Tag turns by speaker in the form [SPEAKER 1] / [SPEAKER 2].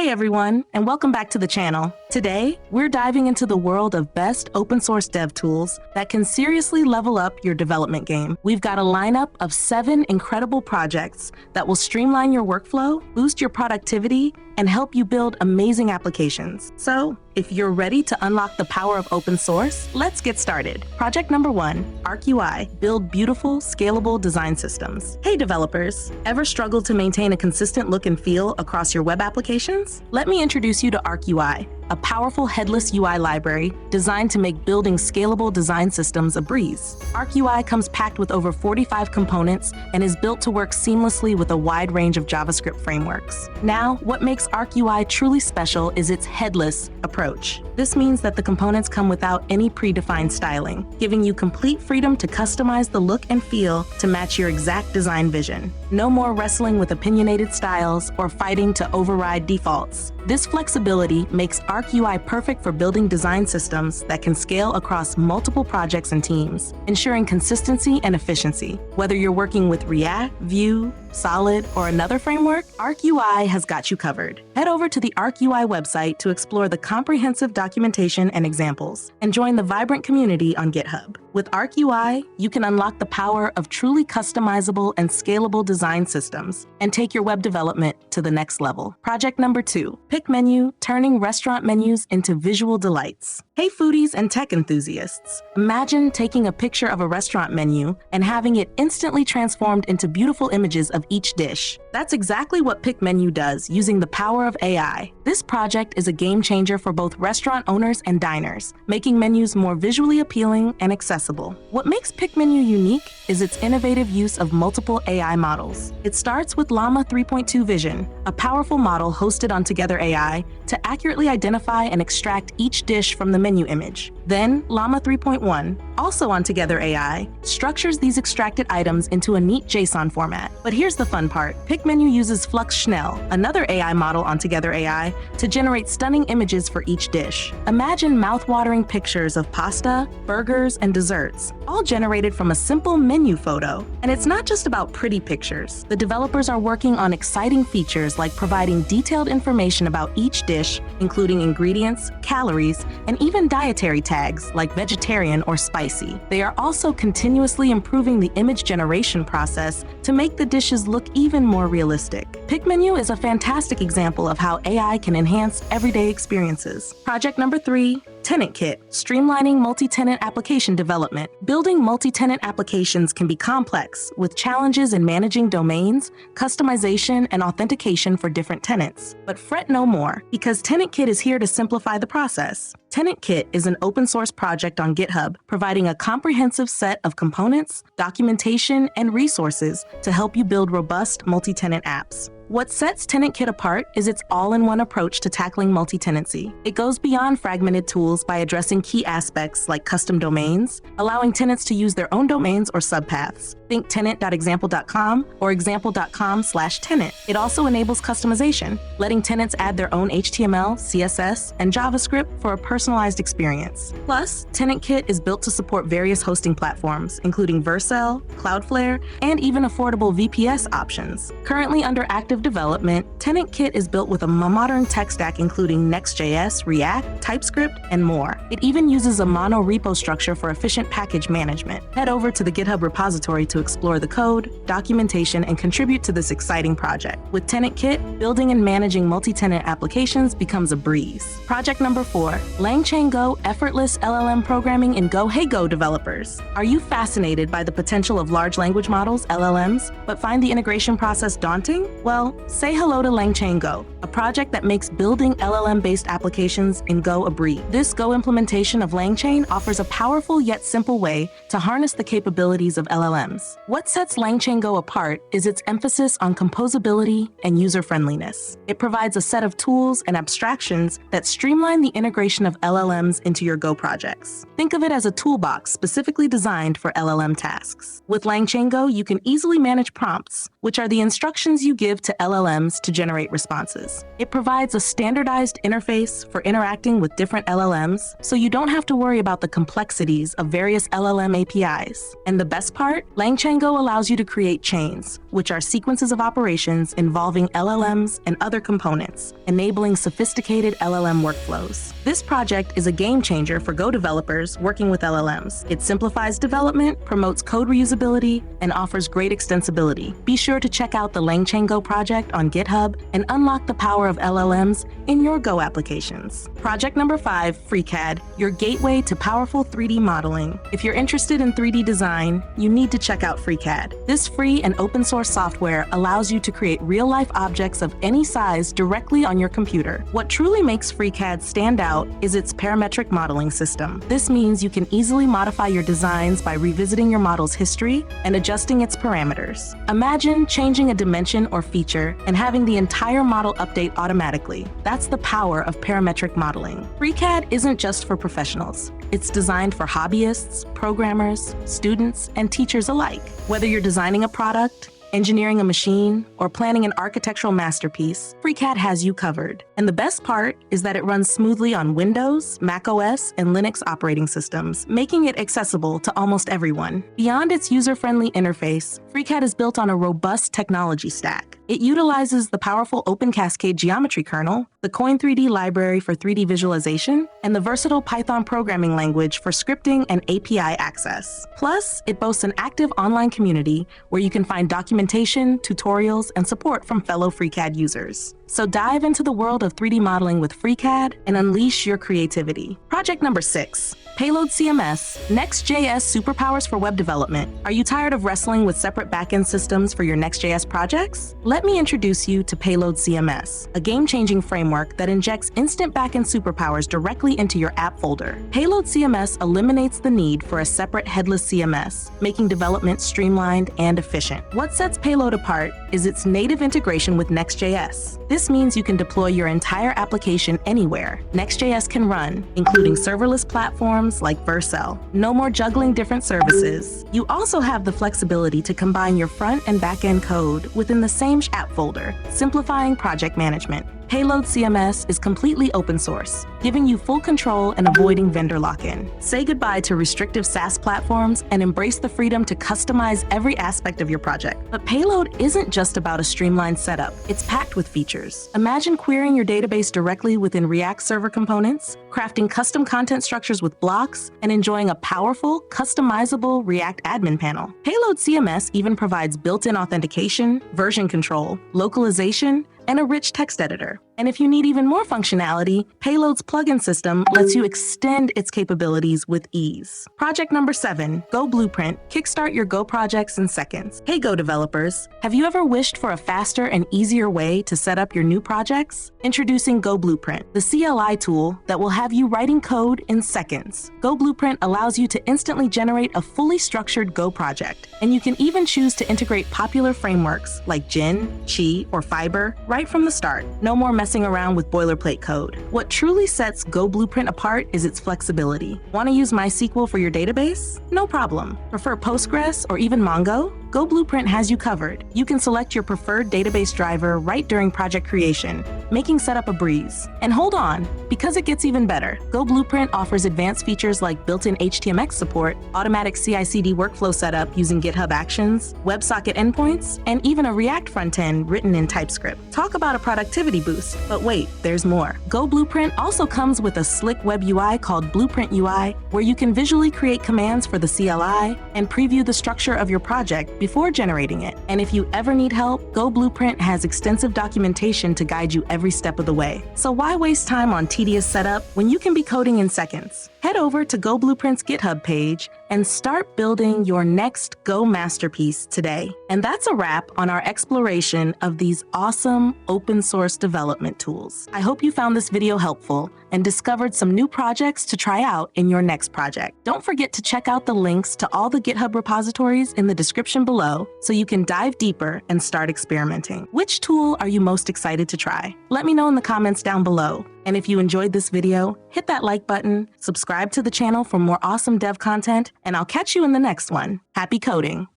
[SPEAKER 1] Hey everyone, and welcome back to the channel. Today, we're diving into the world of best open source dev tools that can seriously level up your development game. We've got a lineup of 7 incredible projects that will streamline your workflow, boost your productivity, and help you build amazing applications. So, if you're ready to unlock the power of open source, let's get started. Project number 1, Ark UI, build beautiful, scalable design systems. Hey developers, ever struggled to maintain a consistent look and feel across your web applications? Let me introduce you to Ark UI, a powerful headless UI library designed to make building scalable design systems a breeze. Ark UI comes packed with over 45 components and is built to work seamlessly with a wide range of JavaScript frameworks. Now, what makes Ark UI truly special is its headless approach. This means that the components come without any predefined styling, giving you complete freedom to customize the look and feel to match your exact design vision. No more wrestling with opinionated styles or fighting to override defaults. This flexibility makes Ark UI perfect for building design systems that can scale across multiple projects and teams, ensuring consistency and efficiency. Whether you're working with React, Vue, Solid, or another framework, Ark UI has got you covered. Head over to the Ark UI website to explore the comprehensive documentation and examples, and join the vibrant community on GitHub. With Ark UI, you can unlock the power of truly customizable and scalable design systems and take your web development to the next level. Project number 2, picMenu, turning restaurant menus into visual delights. Hey foodies and tech enthusiasts, imagine taking a picture of a restaurant menu and having it instantly transformed into beautiful images of each dish. That's exactly what picMenu does using the power of AI. This project is a game changer for both restaurant owners and diners, making menus more visually appealing and accessible. What makes picMenu unique is its innovative use of multiple AI models. It starts with Llama 3.2 Vision, a powerful model hosted on Together AI to accurately identify and extract each dish from the menu image. Then, Llama 3.1, also on Together AI, structures these extracted items into a neat JSON format. But here's the fun part. picMenu uses Flux Schnell, another AI model on Together AI, to generate stunning images for each dish. Imagine mouth-watering pictures of pasta, burgers, and desserts, all generated from a simple menu photo. And it's not just about pretty pictures. The developers are working on exciting features like providing detailed information about each dish, including ingredients, calories, and even dietary tags like vegetarian or spicy. They are also continuously improving the image generation process to make the dishes look even more realistic. picMenu is a fantastic example of how AI can enhance everyday experiences. Project number 3, Tenant Kit, streamlining multi-tenant application development. Building multi-tenant applications can be complex, with challenges in managing domains, customization, and authentication for different tenants. But fret no more, because Tenant Kit is here to simplify the process. Tenant Kit is an open source project on GitHub, providing a comprehensive set of components, documentation, and resources to help you build robust multi-tenant apps. What sets Tenant Kit apart is its all-in-one approach to tackling multi-tenancy. It goes beyond fragmented tools by addressing key aspects like custom domains, allowing tenants to use their own domains or subpaths. Think tenant.example.com or example.com/tenant. It also enables customization, letting tenants add their own HTML, CSS, and JavaScript for a personalized experience. Plus, Tenant Kit is built to support various hosting platforms, including Vercel, Cloudflare, and even affordable VPS options. Currently under active development, Tenant Kit is built with a modern tech stack including Next.js, React, TypeScript, and more. It even uses a mono repo structure for efficient package management. Head over to the GitHub repository to explore the code, documentation, and contribute to this exciting project. With Tenant Kit, building and managing multi-tenant applications becomes a breeze. Project number 4, LangChain Go, effortless LLM programming in Go. Hey Go developers! Are you fascinated by the potential of large language models, LLMs, but find the integration process daunting? Well, say hello to LangChain Go, a project that makes building LLM-based applications in Go a breeze. This Go implementation of LangChain offers a powerful yet simple way to harness the capabilities of LLMs. What sets LangChain Go apart is its emphasis on composability and user-friendliness. It provides a set of tools and abstractions that streamline the integration of LLMs into your Go projects. Think of it as a toolbox specifically designed for LLM tasks. With LangChain Go, you can easily manage prompts, which are the instructions you give to LLMs to generate responses. It provides a standardized interface for interacting with different LLMs, so you don't have to worry about the complexities of various LLM APIs. And the best part? LangChain Go allows you to create chains, which are sequences of operations involving LLMs and other components, enabling sophisticated LLM workflows. This project is a game changer for Go developers working with LLMs. It simplifies development, promotes code reusability, and offers great extensibility. Be sure to check out the LangChain Go project on GitHub and unlock the power of LLMs in your Go applications. Project number 5, FreeCAD, your gateway to powerful 3D modeling. If you're interested in 3D design, you need to check out FreeCAD. This free and open source software allows you to create real-life objects of any size directly on your computer. What truly makes FreeCAD stand out is its parametric modeling system. This means you can easily modify your designs by revisiting your model's history and adjusting its parameters. Imagine changing a dimension or feature and having the entire model update automatically. That's the power of parametric modeling. FreeCAD isn't just for professionals. It's designed for hobbyists, programmers, students, and teachers alike. Whether you're designing a product, engineering a machine, or planning an architectural masterpiece, FreeCAD has you covered. And the best part is that it runs smoothly on Windows, macOS, and Linux operating systems, making it accessible to almost everyone. Beyond its user-friendly interface, FreeCAD is built on a robust technology stack. It utilizes the powerful Open Cascade geometry kernel, the Coin3D library for 3D visualization, and the versatile Python programming language for scripting and API access. Plus, it boasts an active online community where you can find documentation, tutorials, and support from fellow FreeCAD users. So dive into the world of 3D modeling with FreeCAD and unleash your creativity. Project number 6, Payload CMS, Next.js superpowers for web development. Are you tired of wrestling with separate backend systems for your Next.js projects? Let me introduce you to Payload CMS, a game-changing framework that injects instant backend superpowers directly into your app folder. Payload CMS eliminates the need for a separate headless CMS, making development streamlined and efficient. What sets Payload apart is its native integration with Next.js. This means you can deploy your entire application anywhere Next.js can run, including serverless platforms like Vercel. No more juggling different services. You also have the flexibility to combine your front and back-end code within the same app folder, simplifying project management. Payload CMS is completely open source, giving you full control and avoiding vendor lock-in. Say goodbye to restrictive SaaS platforms and embrace the freedom to customize every aspect of your project. But Payload isn't just about a streamlined setup. It's packed with features. Imagine querying your database directly within React server components, crafting custom content structures with blocks, and enjoying a powerful, customizable React admin panel. Payload CMS even provides built-in authentication, version control, localization, and a rich text editor. And if you need even more functionality, Payload's plugin system lets you extend its capabilities with ease. Project number 7, Go Blueprint. Kickstart your Go projects in seconds. Hey Go developers, have you ever wished for a faster and easier way to set up your new projects? Introducing Go Blueprint, the CLI tool that will have you writing code in seconds. Go Blueprint allows you to instantly generate a fully structured Go project, and you can even choose to integrate popular frameworks like Gen, Qi, or Fiber right from the start. No more messing around with boilerplate code. What truly sets Go Blueprint apart is its flexibility. Want to use MySQL for your database? No problem. Prefer Postgres or even Mongo? Go Blueprint has you covered. You can select your preferred database driver right during project creation, making setup a breeze. And hold on, because it gets even better. Go Blueprint offers advanced features like built-in HTMX support, automatic CI/CD workflow setup using GitHub Actions, WebSocket endpoints, and even a React frontend written in TypeScript. Talk about a productivity boost, but wait, there's more. Go Blueprint also comes with a slick web UI called Blueprint UI, where you can visually create commands for the CLI and preview the structure of your project before generating it. And if you ever need help, Go Blueprint has extensive documentation to guide you every step of the way. So why waste time on tedious setup when you can be coding in seconds? Head over to Go Blueprint's GitHub page and start building your next Go masterpiece today. And that's a wrap on our exploration of these awesome open source development tools. I hope you found this video helpful and discovered some new projects to try out in your next project. Don't forget to check out the links to all the GitHub repositories in the description below so you can dive deeper and start experimenting. Which tool are you most excited to try? Let me know in the comments down below. And if you enjoyed this video, hit that like button, subscribe to the channel for more awesome dev content, and I'll catch you in the next one. Happy coding!